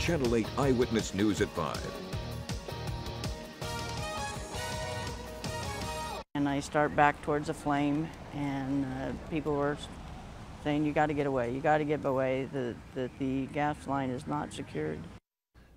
Channel 8 Eyewitness News at 5. And I start back towards the flame, and people were saying, "You got to get away. You got to get away. The gas line is not secured."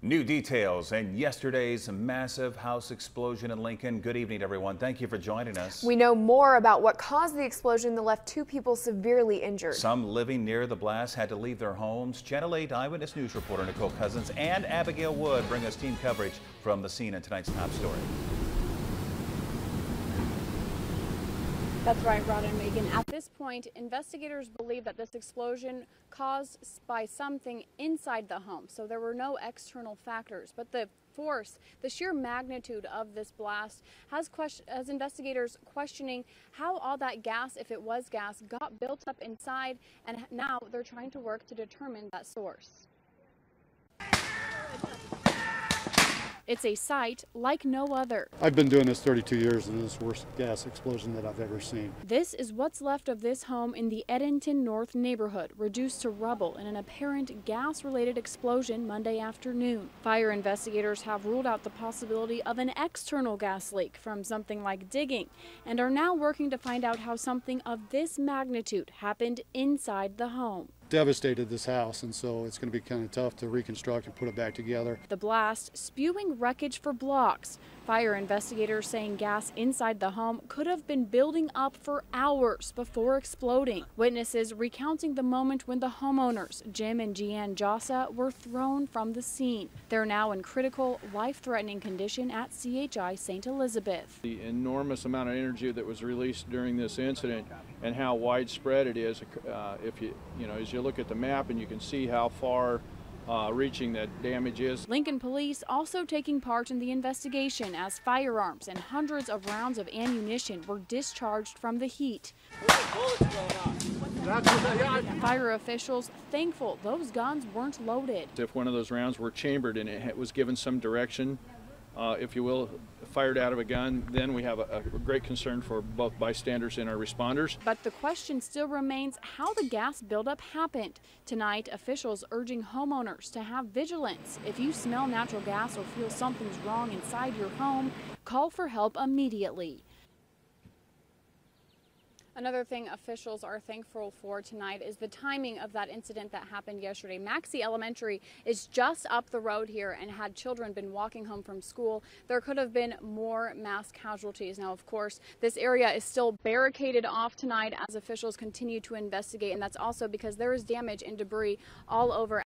New details and yesterday's massive house explosion in Lincoln. Good evening, everyone. Thank you for joining us. We know more about what caused the explosion that left 2 people severely injured. Some living near the blast had to leave their homes. Channel 8 Eyewitness News reporter Nicole Cousins and Abigail Wood bring us team coverage from the scene in tonight's top story. That's right, Rod and Megan. At this point, investigators believe that this explosion caused by something inside the home. So there were no external factors, but the force, the sheer magnitude of this blast has investigators questioning how all that gas, if it was gas, got built up inside, and now they're trying to work to determine that source. It's a sight like no other. I've been doing this 32 years, and this is the worst gas explosion that I've ever seen. This is what's left of this home in the Edenton North neighborhood, reduced to rubble in an apparent gas-related explosion Monday afternoon. Fire investigators have ruled out the possibility of an external gas leak from something like digging, and are now working to find out how something of this magnitude happened inside the home. Devastated this house, and so it's going to be kind of tough to reconstruct and put it back together. The blast spewing wreckage for blocks. Fire investigators saying gas inside the home could have been building up for hours before exploding. Witnesses recounting the moment when the homeowners, Jim and Jeanne Jossa, were thrown from the scene. They're now in critical, life-threatening condition at CHI St. Elizabeth. The enormous amount of energy that was released during this incident and how widespread it is, as you look at the map and you can see how far reaching that damage is. Lincoln police also taking part in the investigation as firearms and hundreds of rounds of ammunition were discharged from the heat. Fire officials thankful those guns weren't loaded. If one of those rounds were chambered and it was given some direction, if you will, fired out of a gun, then we have a great concern for both bystanders and our responders. But the question still remains how the gas buildup happened. Tonight, officials urging homeowners to have vigilance. If you smell natural gas or feel something's wrong inside your home, call for help immediately. Another thing officials are thankful for tonight is the timing of that incident that happened yesterday. Maxey Elementary is just up the road here, and had children been walking home from school, there could have been more mass casualties. Now, of course, this area is still barricaded off tonight as officials continue to investigate, and that's also because there is damage and debris all over